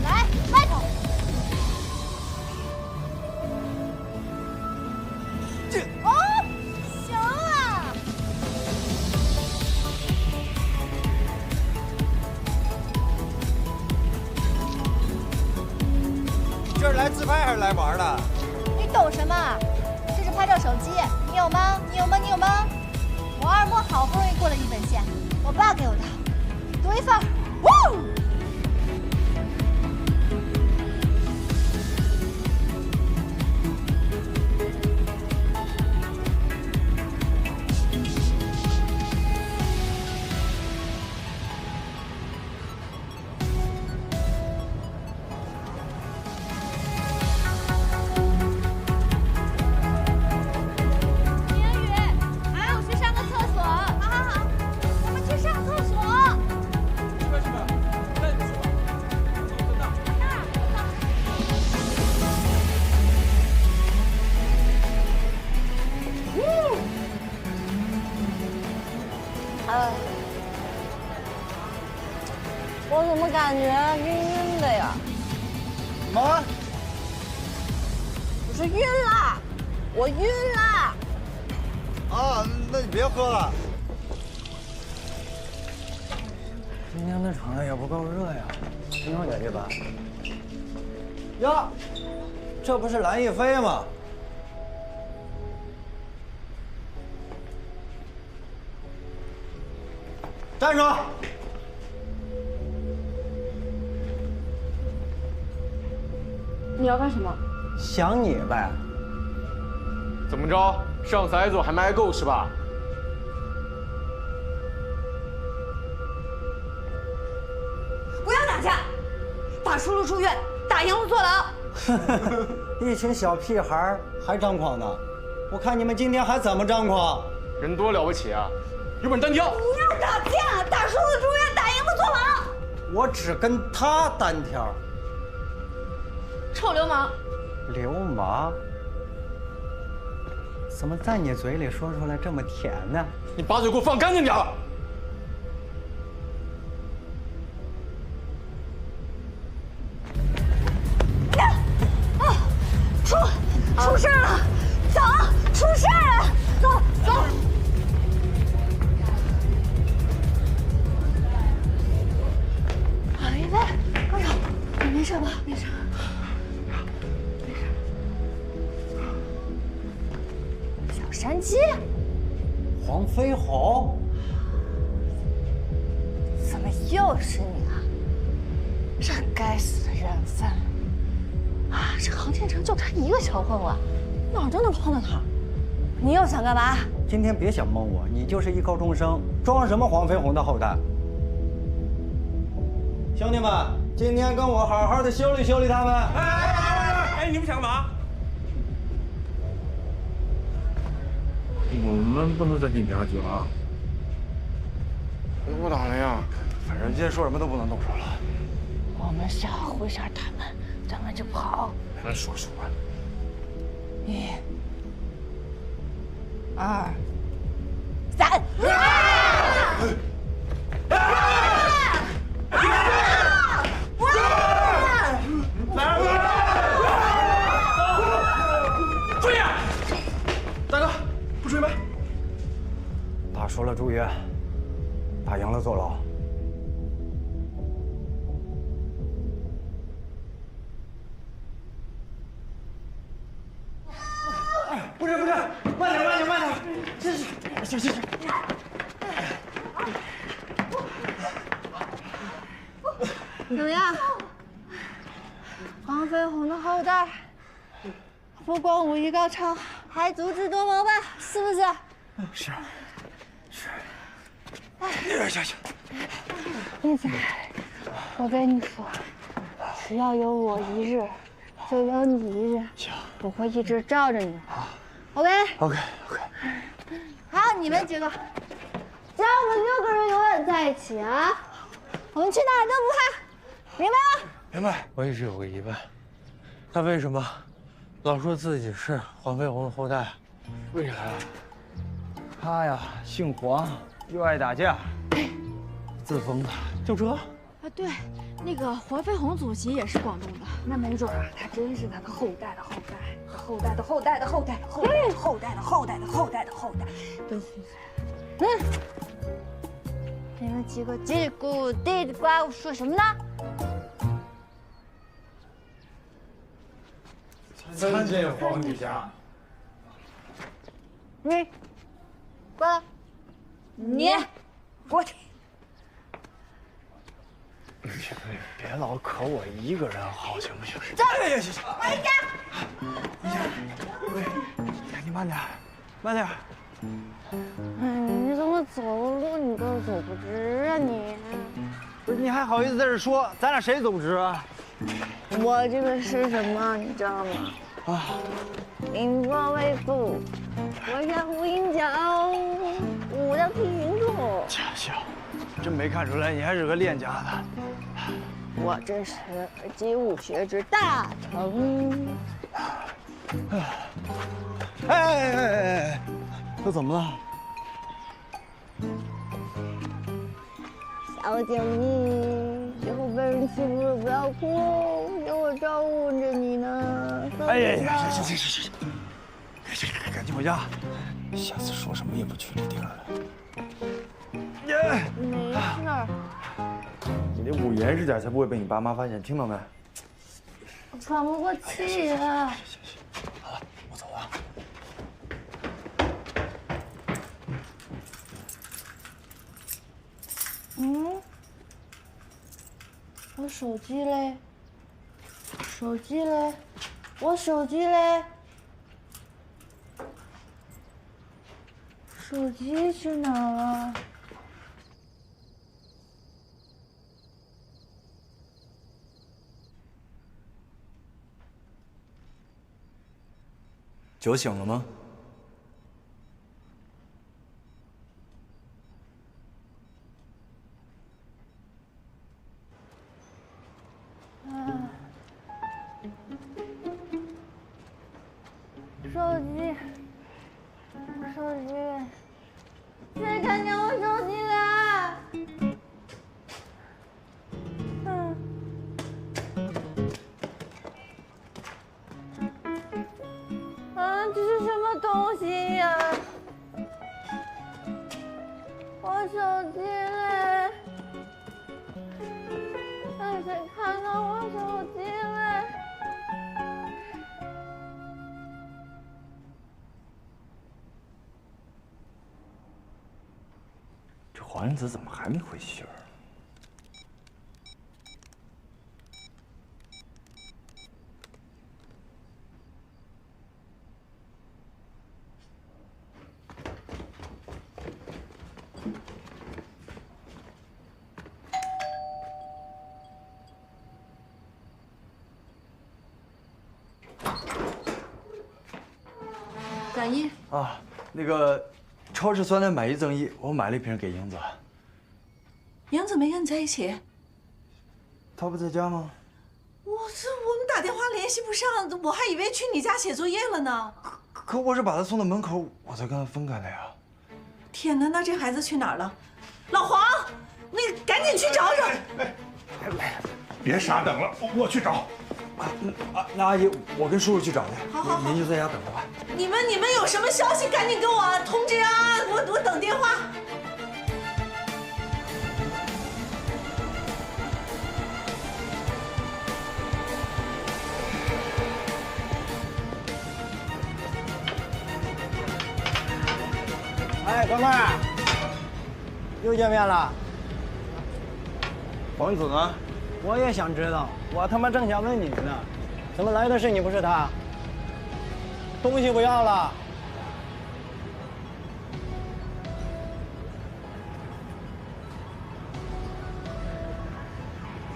来，外头。哦，行啊！这是来自拍还是来玩的？你懂什么？这是拍照手机，你有吗？你有吗？你有吗？我二模好不容易过了1本线，我爸给我的，多一份儿。呜！感觉晕晕的呀。忙啊！我说晕了，我晕了。啊，那你别喝了。今天的床也不够热呀，挺好点这把。呀，这不是蓝亦菲吗？站住！你要干什么？想你呗。怎么着？上次挨揍还没挨够是吧？不要打架，打输了出院，打赢了坐牢。一群小屁孩还张狂呢，我看你们今天还怎么张狂？人多了不起啊？有本事单挑！不要打架，打输了出院，打赢了坐牢。我只跟他单挑。臭流氓！流氓？怎么在你嘴里说出来这么甜呢？你把嘴给我放干净点儿！出事了！走，出事了！走走。李飞，高手，你没事吧？没事。小山鸡，黄飞鸿，怎么又是你啊？这该死的缘分！啊，这航天城就他一个小混混，哪儿都能碰到他。你又想干嘛？今天别想蒙我，你就是一高中生，装什么黄飞鸿的后代？兄弟们，今天跟我好好的修理修理他们。哎，你们想干嘛？我们不能再进家去了啊！不打了呀，反正今天说什么都不能动手了。我们吓唬一下他们，咱们就跑。咱说说吧。 1、2、3。注意！大哥，不准备。打输了住院，打赢了坐牢。 不是，慢点，这是，行。怎么样？黄飞鸿的后代，不光武艺高超，还足智多谋吧？是不是？是。行。燕子，我跟你说，只要有我一日，就有你一日。行，我会一直罩着你。OK。好，你们几个，只要我们6个人永远在一起啊，我们去哪儿都不怕，明白吗？明白。我一直有个疑问，他为什么老说自己是黄飞鸿的后代？为啥呀？他呀，姓黄，又爱打架，自封的，就这。啊，对，那个黄飞鸿祖籍也是广东的，那没准啊，他真是他的后代的后代。 后代的后代的后代的后代的后代的后代的后代的后代，你们几个叽里咕噜嘀里呱啦说什么呢？参见皇女侠。你，过来，你，过去。别老可我一个人好，行不行？站住！行。回家。 你慢点。哎，你怎么走路你都走不直啊你？不是，你还好意思在这说？咱俩谁走不直啊？我这个是什么，你知道吗？啊，凌波微步，我下呼鹰脚，舞到平处。行，真没看出来你还是个练家的。我这是集武学之大成。 哎，这怎么了？小姐，你以后被人欺负了，不要哭，有我照顾着你呢。哎呀，行，赶紧回家，下次说什么也不去这地儿了。没事，你得捂严实点，才不会被你爸妈发现，听到没？我喘不过气了。好了，我走了。我手机嘞？手机嘞？我手机嘞？手机去哪了？酒醒了吗？手机，谁看见我手机了？这是什么东西呀？我手机嘞？让谁看看我手机嘞？这黄英子怎么还没回信儿？展一啊，那个超市酸奶买1赠1，我买了1瓶给英子。英子没跟你在一起？她不在家吗？我们打电话联系不上，我还以为去你家写作业了呢。可我是把她送到门口，我才跟她分开的呀。天哪，那这孩子去哪儿了？老黄，那个赶紧去找找。别傻等了，我去找。那阿姨，我跟叔叔去找去。好，您就在家等着吧。你们有什么消息赶紧给我通知啊！我等电话。哎，哥们儿，又见面了。黄子呢？我也想知道，我他妈正想问你呢，怎么来的是你不是他？东西不要了。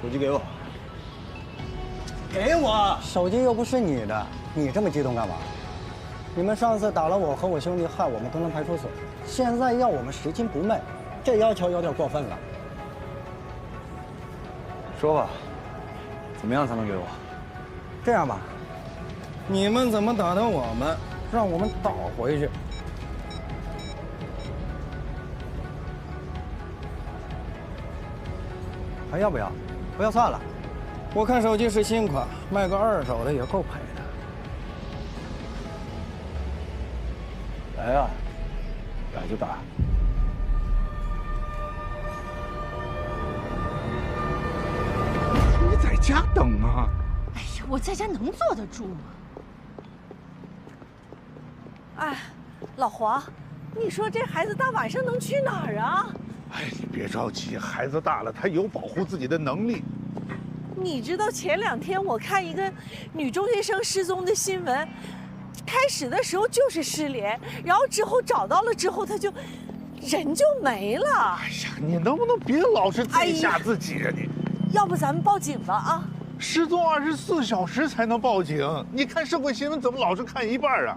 手机给我。给我！手机又不是你的，你这么激动干嘛？你们上次打了我和我兄弟，害我们东城派出所，现在要我们拾金不昧，这要求有点过分了。说吧，怎么样才能给我？这样吧，你们怎么打的我们，让我们倒回去。还要不要？不要算了。我看手机是新款，卖个2手的也够赔的。来呀，打就打。你在家等啊！哎呀，我在家能坐得住吗？哎，老黄，你说这孩子大晚上能去哪儿啊？哎，你别着急，孩子大了，他有保护自己的能力。你知道前2天我看一个女中学生失踪的新闻，开始的时候就是失联，然后之后找到了之后，她就人就没了。哎呀，你能不能别老是自己吓自己啊你？要不咱们报警吧啊？失踪24小时才能报警，你看社会新闻怎么老是看一半啊？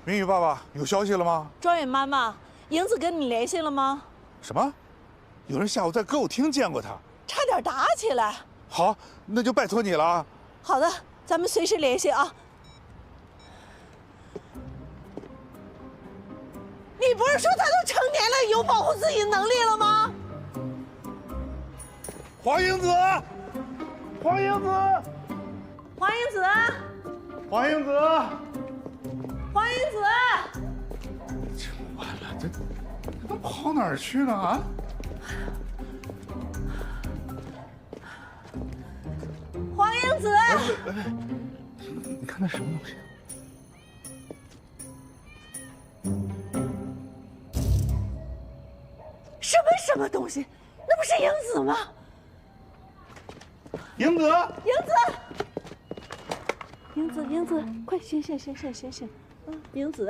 明宇爸爸有消息了吗？庄远妈妈，英子跟你联系了吗？什么？有人下午在歌舞厅见过他，差点打起来。好，那就拜托你了啊。好的，咱们随时联系啊。你不是说他都有保护自己的能力了吗？黄英子，黄英子，黄英子，黄英子，黄英子，完了，这都跑哪儿去了啊？黄英子，你看那什么东西？什么东西？那不是英子吗？英子，英子，快醒！英子，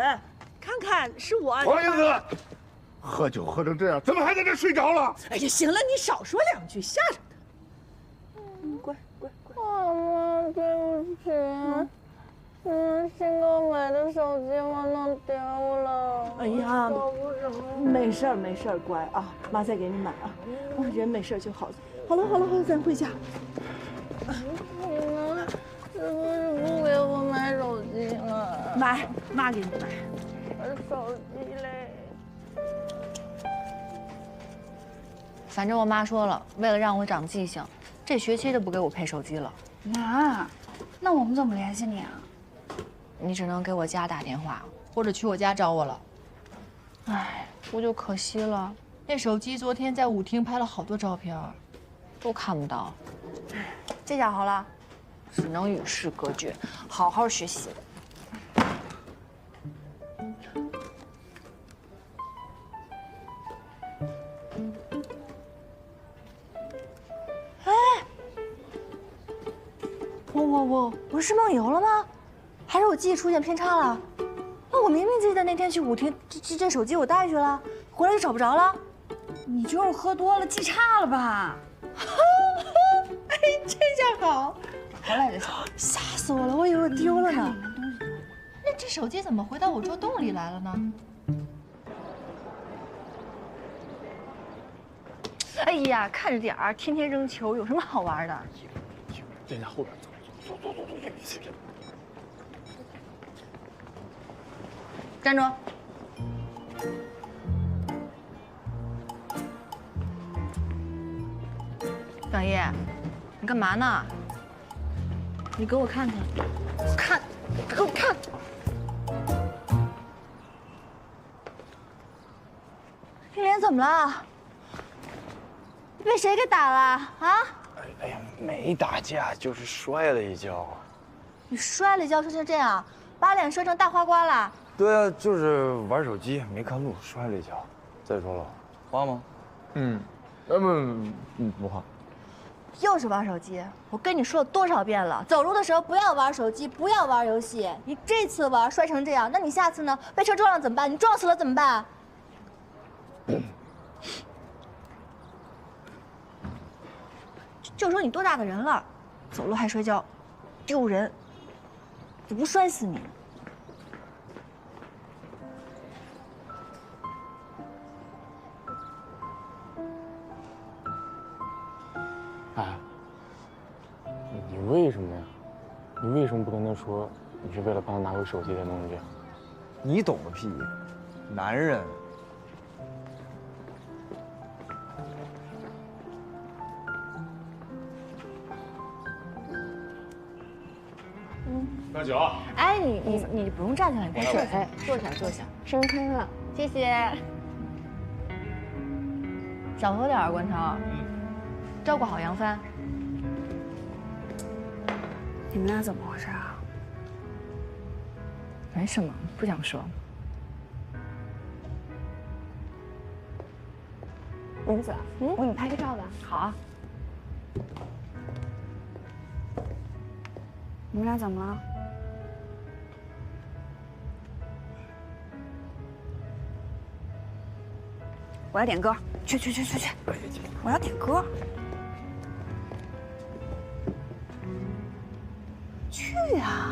看看是我。黄英子，喝酒喝成这样，怎么还在这睡着了？哎呀，行了，你少说2句，吓着他。乖。妈妈，对不起，新给我买的手机我弄丢了。哎呀，没事儿，乖啊，妈再给你买啊。人没事就好。好了，咱回家。你们是不是不给我买手机了？买，妈给你买。手机嘞？反正我妈说了，为了让我长记性，这学期都不给我配手机了。妈，那我们怎么联系你啊？你只能给我家打电话，或者去我家找我了。唉，不就可惜了。那手机昨天在舞厅拍了好多照片，都看不到。这下好了，只能与世隔绝，好好学习。我是梦游了吗？还是我记忆出现偏差了？那我明明记得那天去舞厅，这手机我带去了，回来就找不着了。你就是喝多了记差了吧？哎，这下好，回来就行。吓死我了，我以为我丢了呢。那这手机怎么回到我桌洞里来了呢？哎呀，看着点儿，天天扔球，有什么好玩的？人家后边走，站住！小叶，你干嘛呢？你给我看看，给我看！你脸怎么了？你被谁给打了啊？哎呀，没打架，就是摔了一跤。你摔了一跤摔成这样，把脸摔成大花瓜了？对啊，就是玩手机没看路，摔了一跤。再说了，花吗？不花。又是玩手机！我跟你说了多少遍了，走路的时候不要玩手机，不要玩游戏。你这次玩摔成这样，那你下次呢？被车撞了怎么办？你撞死了怎么办？就说你多大个人了，走路还摔跤，丢人！我不摔死你！哎，你为什么呀？你为什么不跟他说你是为了帮他拿回手机才弄成这样？你懂个屁！男人。喝酒。哎，你不用站起来，没事。哎，坐下。生日快乐！谢谢。少喝点，关超。照顾好杨帆。你们俩怎么回事啊？没什么，不想说。林子，我给你拍个照吧。好啊。你们俩怎么了？我要点歌，去！我要点歌。去呀！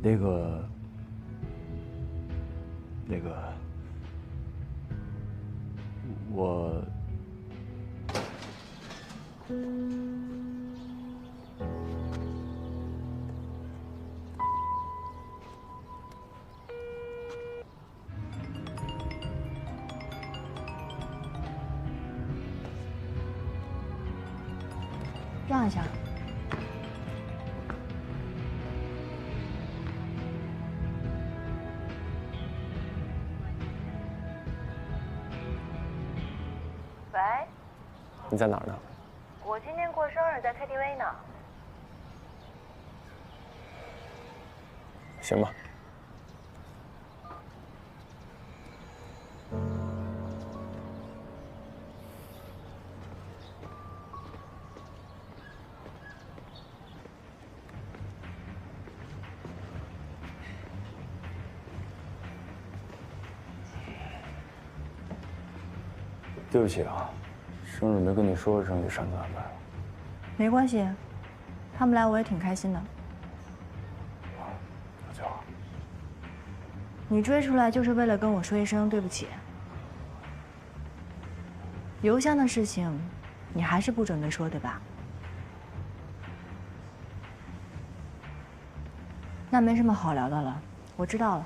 那个，我。让一下。喂，你在哪儿呢？我今天过生日，在 KTV 呢。行吧。对不起啊，生日没跟你说声就擅自安排了。没关系，他们来我也挺开心的。那就好。你追出来就是为了跟我说一声对不起。邮箱的事情，你还是不准备说对吧？那没什么好聊的了，我知道了。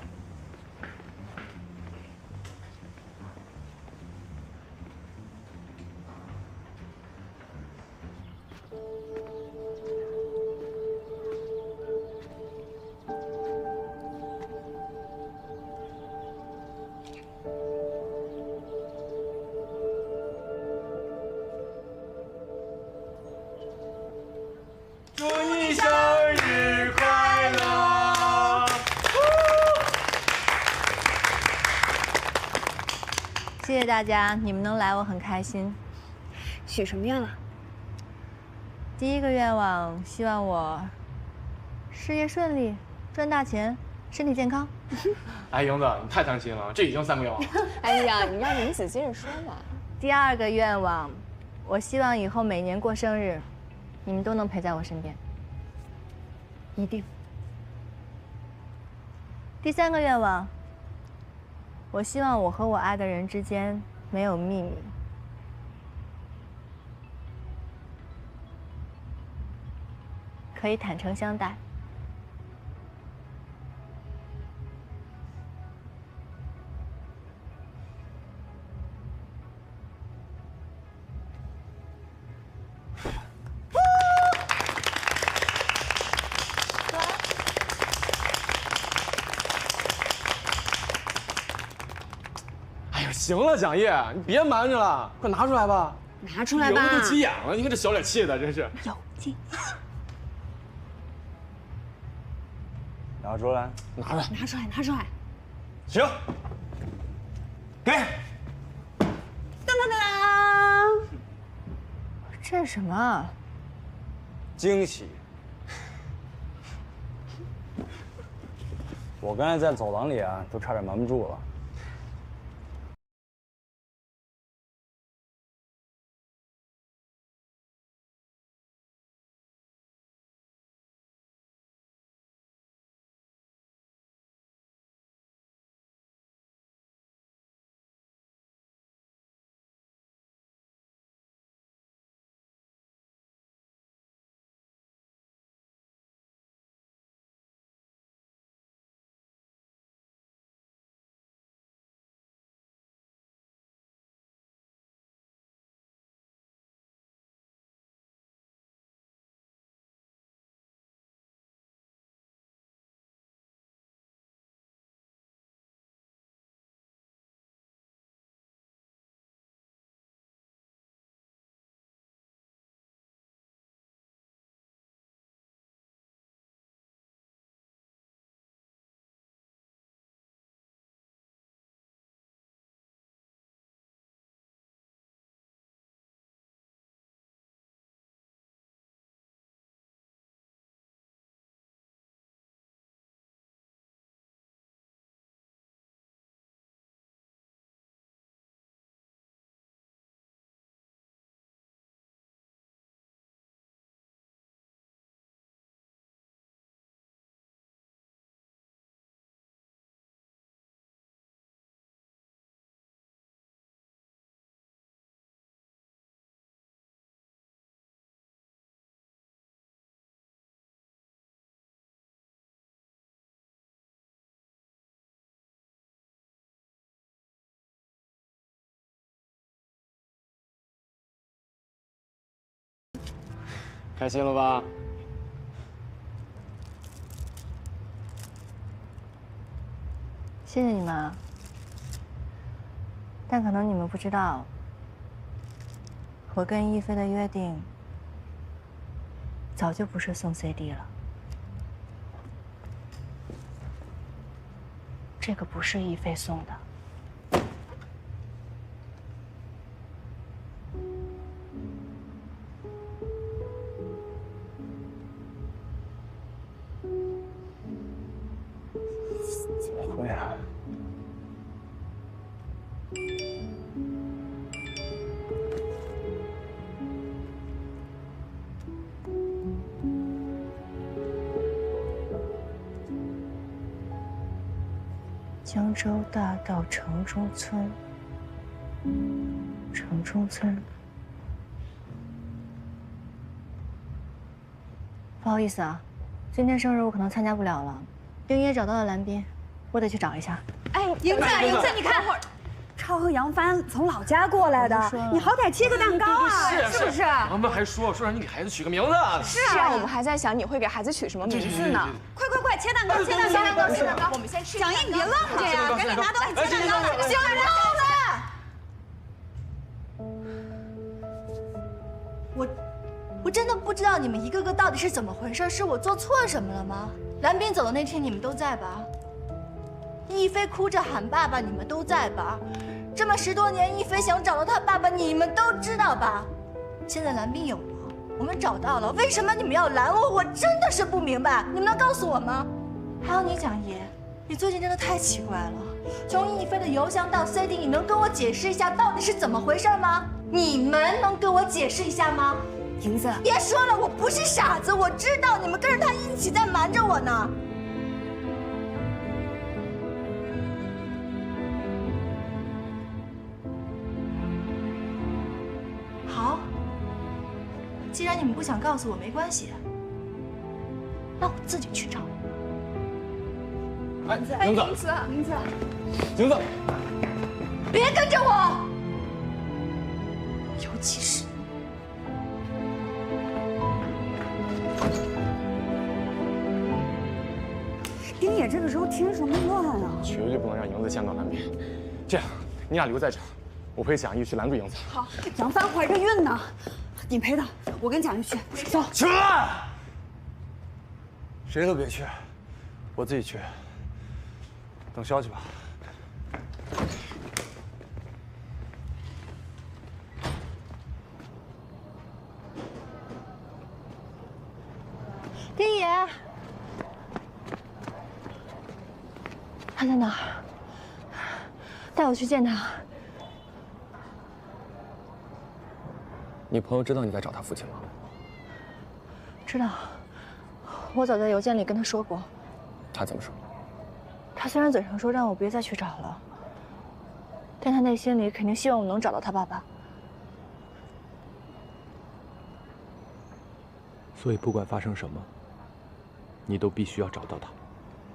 祝你生日快乐！谢谢大家，你们能来我很开心。许什么愿了？第一个愿望，希望我事业顺利，赚大钱，身体健康。哎，英子，你太贪心了，这已经3个愿望了。哎呀，你让林子接着说嘛。第二个愿望，我希望以后每年过生日，你们都能陪在我身边。一定。第三个愿望，我希望我和我爱的人之间没有秘密。可以坦诚相待。哎呀，行了，蒋叶，你别瞒着了，快拿出来吧。拿出来吧。赢都急眼了，你看这小脸气的，真是。有惊喜。拿出来，拿出来，拿出来，拿出来。行。给。当当当！这是什么？惊喜。我刚才在走廊里啊，都差点瞒不住了。开心了吧？谢谢你们啊，但可能你们不知道，我跟亦菲的约定早就不是送 CD 了。这个不是亦菲送的。 会啊。江州大道城中村，城中村。不好意思啊，今天生日我可能参加不了了。丁爷找到了蓝斌，我得去找一下。哎，莹子，你看，超和杨帆从老家过来的，你好歹切个蛋糕啊，是不是？我们还说让你给孩子取个名字。是啊，我们还在想你会给孩子取什么名字呢。快，切蛋糕，切蛋糕！我们先吃。蒋毅，你别愣着呀，赶紧拿东西切蛋糕。行了，够了。我真的不知道你们一个个到底是怎么回事，是我做错什么了吗？蓝斌走的那天你们都在吧？亦菲哭着喊爸爸，你们都在吧？这么10多年，亦菲想找到她爸爸，你们都知道吧？现在蓝斌有了，我们找到了，为什么你们要拦我？我真的是不明白，你们能告诉我吗？还有你蒋毅，你最近真的太奇怪了。从亦菲的邮箱到 CD， 你能跟我解释一下到底是怎么回事吗？你们能跟我解释一下吗？莹子，别说了，我不是傻子，我知道你们跟着他一起在瞒着我呢。好，既然你们不想告诉我，没关系，那我自己去找。哎，莹子，别跟着我，尤其是。 丁野这个时候听什么乱啊？绝对不能让莹子见到蓝斌。这样，你俩留在这儿，我陪蒋毅去拦住莹子。好，杨帆怀着孕呢，你陪她，我跟蒋毅去。走。去！谁都别去，我自己去。等消息吧。丁野。 他在哪儿？带我去见他。你朋友知道你在找他父亲吗？知道，我早在邮件里跟他说过。他怎么说？他虽然嘴上说让我别再去找了，但他内心里肯定希望我能找到他爸爸。所以不管发生什么，你都必须要找到他。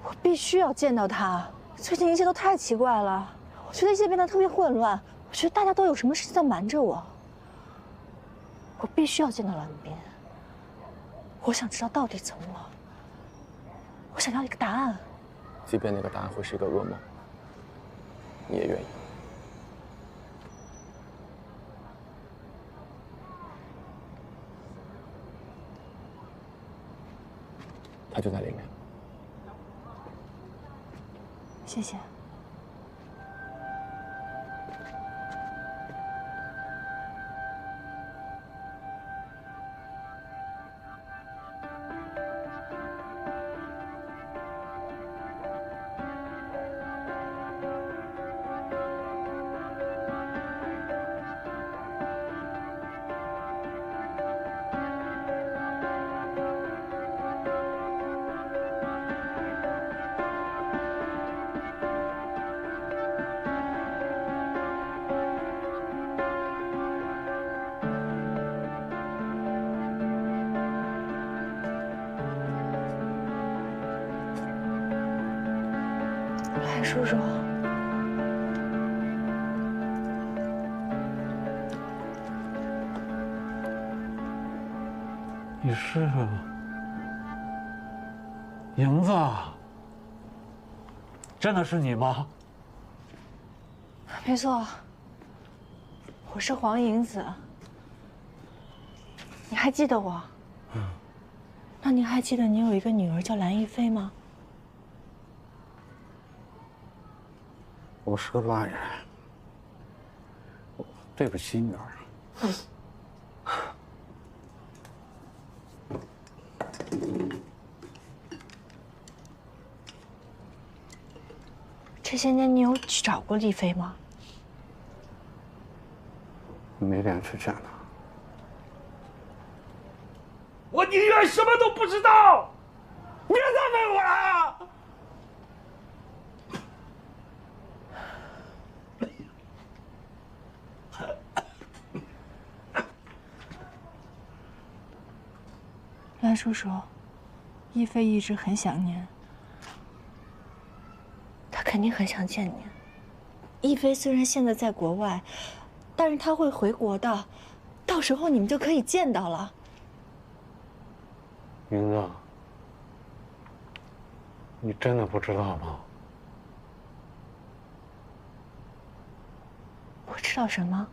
我必须要见到他。最近一切都太奇怪了，我觉得一切变得特别混乱。我觉得大家都有什么事情在瞒着我。我必须要见到蓝斌。我想知道到底怎么了。我想要一个答案。即便那个答案会是一个噩梦，你也愿意？他就在里面。 谢谢。来，叔叔。你是银子？真的是你吗？没错，我是黄银子。你还记得我？那您还记得你有一个女儿叫蓝亦菲吗？我是个烂人，对不起女儿。这些年你有去找过丽菲吗？没脸去见她。我宁愿什么都不知道，别再问我了。蓝叔叔，亦菲一直很想您，她肯定很想见您。亦菲虽然现在在国外，但是她会回国的，到时候你们就可以见到了。银子，你真的不知道吗？我知道什么？